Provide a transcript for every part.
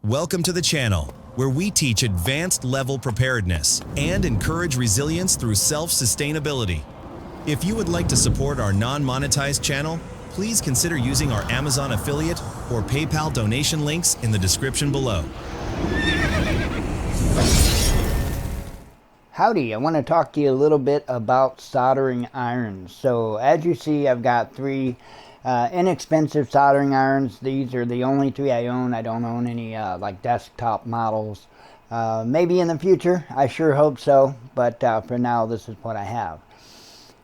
Welcome to the channel, where we teach advanced level preparedness and encourage resilience through self-sustainability. If you would like to support our non-monetized channel, please consider using our Amazon affiliate or PayPal donation links in the description below. Howdy, I want to talk to you a little bit about soldering irons. So as you see, I've got three inexpensive soldering irons. These are the only three I own. I don't own any like desktop models. Maybe in the future, I sure hope so, but for now this is what I have.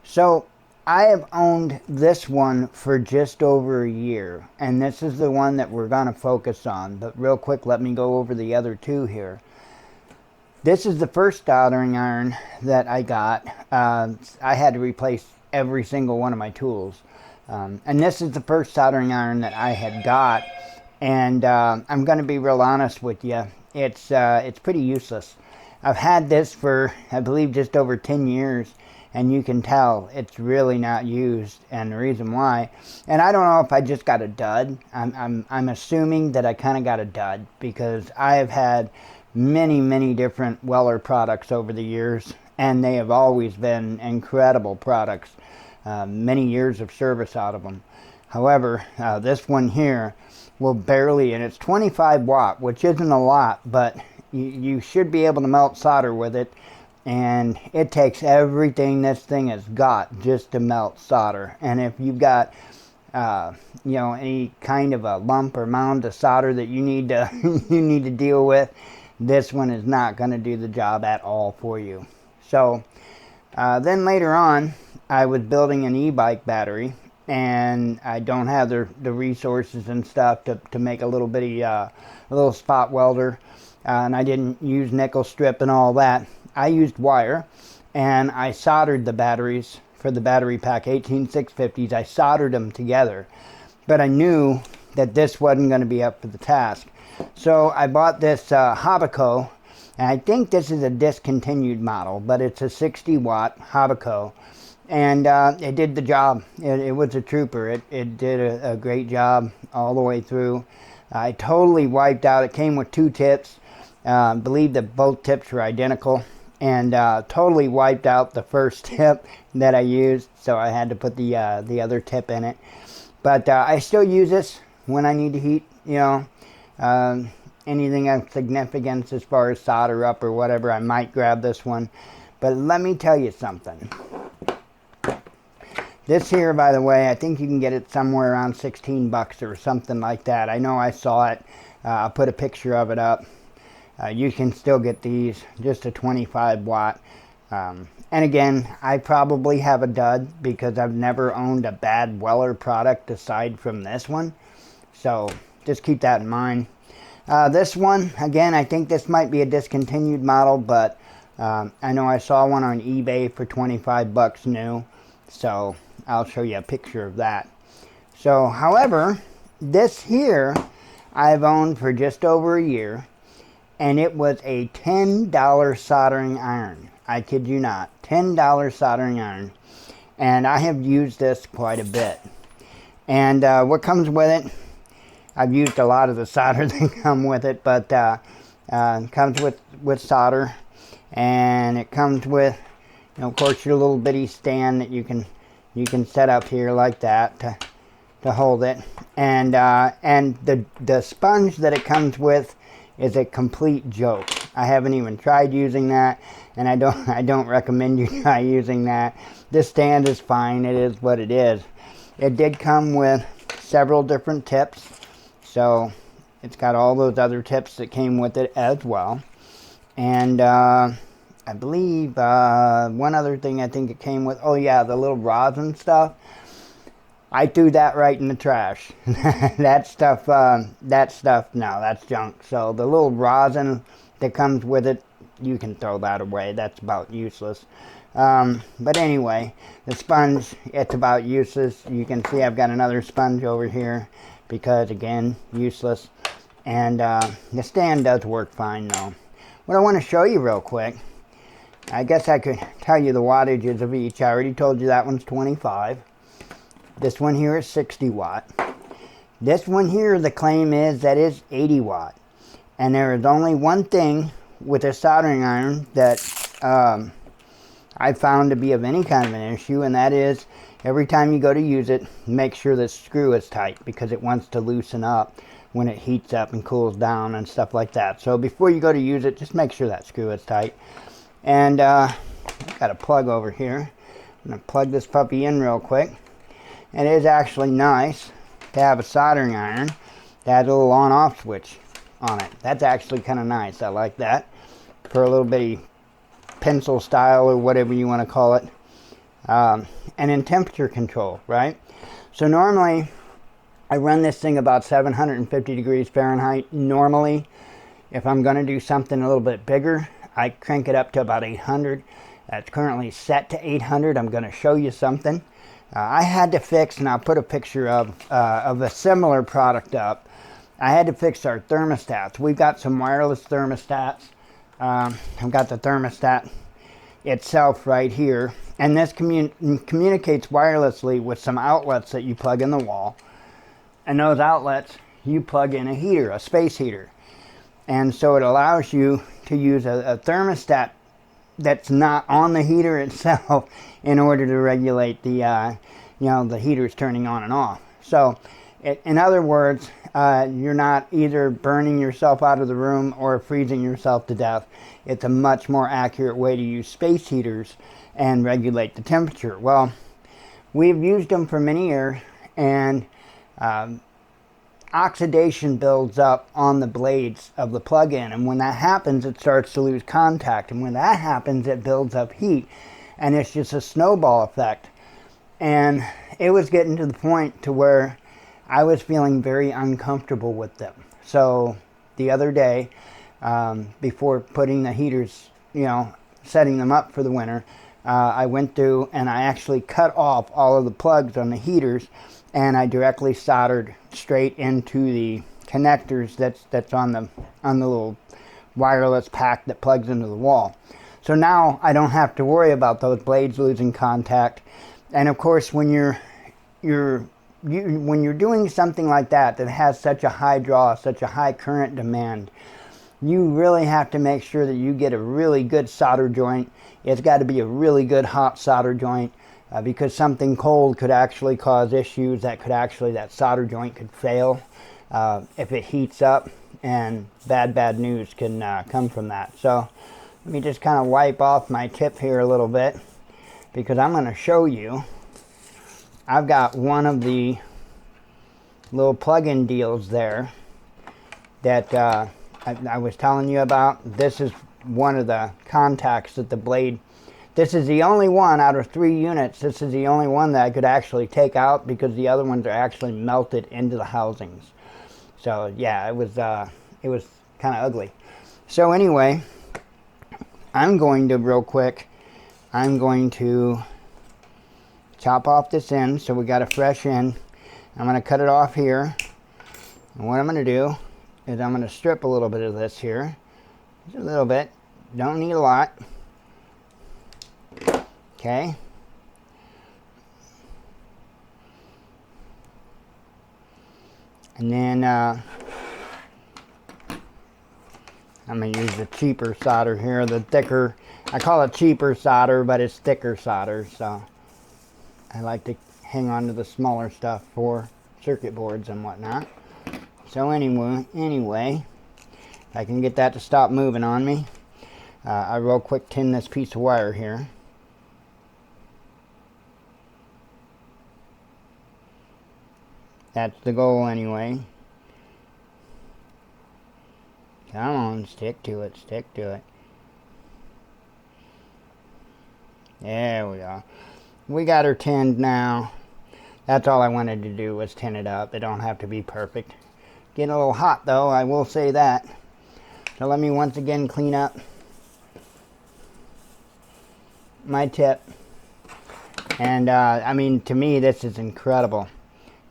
So I have owned this one for just over a year, and this is the one that we're going to focus on. But real quick, let me go over the other two here. This is the first soldering iron that I got. I had to replace every single one of my tools. And this is the first soldering iron that I had got. And I'm going to be real honest with you. It's pretty useless. I've had this for, I believe, just over 10 years. And you can tell it's really not used. And the reason why, and I don't know if I just got a dud. I'm assuming that I kind of got a dud, because I have had many different Weller products over the years, and they have always been incredible products. Many years of service out of them. However, this one here will barely, and it's 25 watt, which isn't a lot, but you should be able to melt solder with it, and it takes everything this thing has got just to melt solder. And if you've got you know, any kind of a lump or mound of solder that you need to you need to deal with, this one is not going to do the job at all for you. So then later on, I was building an e-bike battery, and I don't have the resources and stuff to make a little bitty a little spot welder, and I didn't use nickel strip and all that. I used wire, and I soldered the batteries for the battery pack 18650s. I soldered them together, but I knew that this wasn't going to be up to the task. So I bought this Hobbico, and I think this is a discontinued model, but it's a 60 watt Hobbico, and it did the job. It was a trooper. It did a great job all the way through. I totally wiped out. It came with two tips. I believe that both tips were identical, and totally wiped out the first tip that I used, so I had to put the other tip in it. But I still use this when I need to heat, you know, anything of significance as far as solder up or whatever. I might grab this one. But let me tell you something. This here, by the way, I think you can get it somewhere around 16 bucks or something like that. I know I saw it. I'll put a picture of it up. You can still get these, just a 25 watt. And again, I probably have a dud, because I've never owned a bad Weller product aside from this one. So just keep that in mind. This one, again, I think this might be a discontinued model, but I know I saw one on eBay for 25 bucks new. So I'll show you a picture of that. So, however, this here I've owned for just over a year, and it was a $10 soldering iron. I kid you not, $10 soldering iron. And I have used this quite a bit. And what comes with it, I've used a lot of the solder that come with it, but it comes with solder, and it comes with, you know, of course, your little bitty stand that you can set up here like that to hold it, and the sponge that it comes with is a complete joke. I haven't even tried using that, and I don't recommend you try using that. This stand is fine. It is what it is. It did come with several different tips, so it's got all those other tips that came with it as well. And I believe one other thing I think it came with, oh yeah, the little rosin stuff. I threw that right in the trash. that stuff, no, that's junk. So the little rosin that comes with it, you can throw that away. That's about useless. But anyway, the sponge, it's about useless. You can see I've got another sponge over here, because again, useless. And the stand does work fine though. What I want to show you real quick, I guess I could tell you the wattages of each. I already told you that one's 25. This one here is 60 watt. This one here, the claim is that is 80 watt. And there is only one thing with a soldering iron that I found to be of any kind of an issue, and that is every time you go to use it, make sure the screw is tight, because it wants to loosen up when it heats up and cools down and stuff like that. So before you go to use it, just make sure that screw is tight. And I've got a plug over here. I'm going to plug this puppy in real quick. And it is actually nice to have a soldering iron that has a little on-off switch on it. That's actually kind of nice. I like that for a little bitty pencil style or whatever you want to call it. And in temperature control, right? So normally I run this thing about 750 degrees Fahrenheit. Normally, if I'm going to do something a little bit bigger, I crank it up to about 800. It's currently set to 800. I'm going to show you something. I had to fix, and I'll put a picture of a similar product up. I had to fix our thermostats. We've got some wireless thermostats. I've got the thermostat itself right here. And this communicates wirelessly with some outlets that you plug in the wall. And those outlets, you plug in a heater, a space heater. And so it allows you to use a thermostat that's not on the heater itself in order to regulate the, the heaters turning on and off. So, in other words, you're not either burning yourself out of the room or freezing yourself to death. It's a much more accurate way to use space heaters and regulate the temperature. Well, we've used them for many years, and oxidation builds up on the blades of the plug-in, and when that happens, it starts to lose contact, and when that happens, it builds up heat, and it's just a snowball effect. And it was getting to the point to where I was feeling very uncomfortable with them. So the other day, before putting the heaters, setting them up for the winter, I went through and I actually cut off all of the plugs on the heaters, and I directly soldered straight into the connectors that's on the little wireless pack that plugs into the wall. So now I don't have to worry about those blades losing contact. And of course, when you're doing something like that has such a high draw, such a high current demand, you really have to make sure that you get a really good solder joint. It's got to be a really good hot solder joint, because something cold could actually cause issues. That solder joint could fail if it heats up, and bad news can come from that. So let me just kind of wipe off my tip here a little bit, because I'm going to show you. I've got one of the little plug-in deals there that I was telling you about. This is one of the contacts that the blade, this is the only one out of 3 units, this is the only one that I could actually take out, because the other ones are actually melted into the housings. So yeah, it was kind of ugly. So anyway, I'm going to real quick, I'm going to chop off this end, so we got a fresh end. I'm going to cut it off here, and what I'm going to do is I'm going to strip a little bit of this here, just a little bit, don't need a lot. Okay, and then I'm going to use the cheaper solder here, the thicker, I call it cheaper solder, but it's thicker solder, so I like to hang on to the smaller stuff for circuit boards and whatnot. So anyway, I can get that to stop moving on me. I real quick tin this piece of wire here. That's the goal anyway. Come on, stick to it, stick to it. There we go. We got her tinned now. That's all I wanted to do, was tin it up. It don't have to be perfect. Getting a little hot though, I will say that. So let me once again clean up my tip. And I mean, to me this is incredible.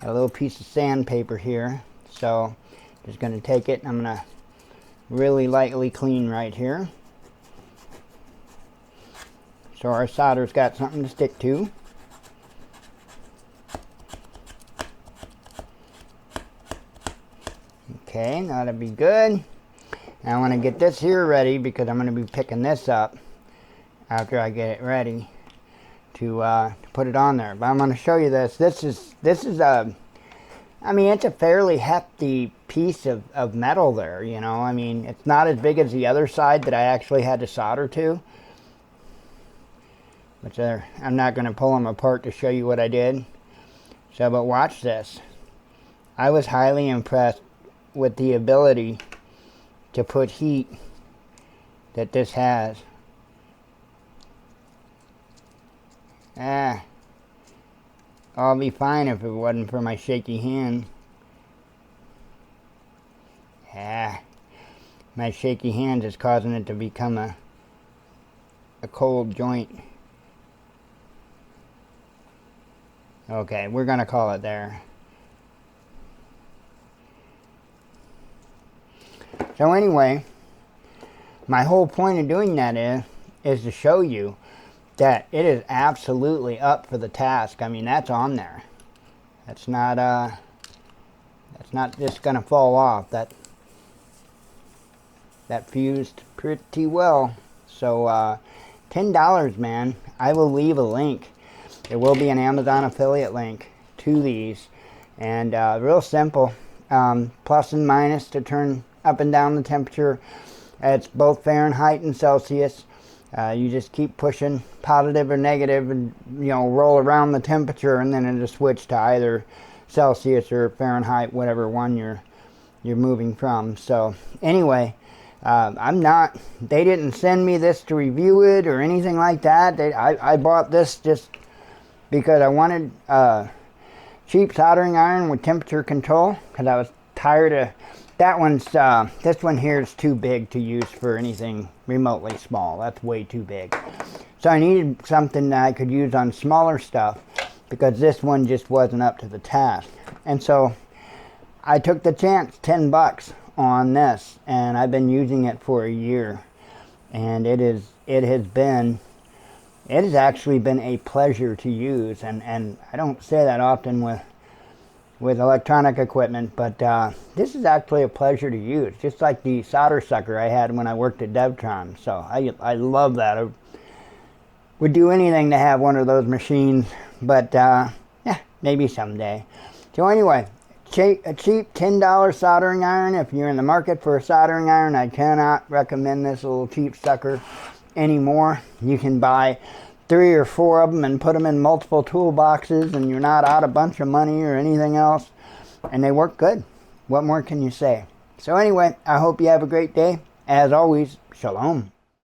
Got a little piece of sandpaper here, so just going to take it and I'm going to really lightly clean right here, so our solder's got something to stick to. Okay, that'll be good. I want to get this here ready because I'm going to be picking this up after I get it ready to put it on there. But I'm going to show you this. This is a, I mean, it's a fairly hefty piece of metal there, you know. I mean, it's not as big as the other side that I actually had to solder to. Which I'm not going to pull them apart to show you what I did. So, but watch this. I was highly impressed with the ability to put heat that this has. I'll be fine if it wasn't for my shaky hand. My shaky hand is causing it to become a cold joint. Okay, we're gonna call it there. So anyway, my whole point of doing that is to show you that it is absolutely up for the task. I mean, that's on there. That's not just gonna fall off. That fused pretty well. So $10, man. I will leave a link. There will be an Amazon affiliate link to these, and real simple. Plus and minus to turn up and down the temperature. It's both Fahrenheit and Celsius. You just keep pushing positive or negative and, you know, roll around the temperature, and then it'll switch to either Celsius or Fahrenheit, whatever one you're moving from. So anyway, they didn't send me this to review it or anything like that. I bought this just because I wanted cheap soldering iron with temperature control, because I was tired of this one here is too big to use for anything remotely small. That's way too big. So I needed something that I could use on smaller stuff, because this one just wasn't up to the task. And so I took the chance, $10 on this, and I've been using it for a year, and it has actually been a pleasure to use, and I don't say that often with electronic equipment, but this is actually a pleasure to use, just like the solder sucker I had when I worked at Devtron. So I love that. I would do anything to have one of those machines, but yeah, maybe someday. So anyway, a cheap $10 soldering iron. If you're in the market for a soldering iron, I cannot recommend this little cheap sucker anymore. You can buy 3 or 4 of them and put them in multiple toolboxes, and you're not out a bunch of money or anything else, and they work good. What more can you say? So anyway, I hope you have a great day. As always, shalom.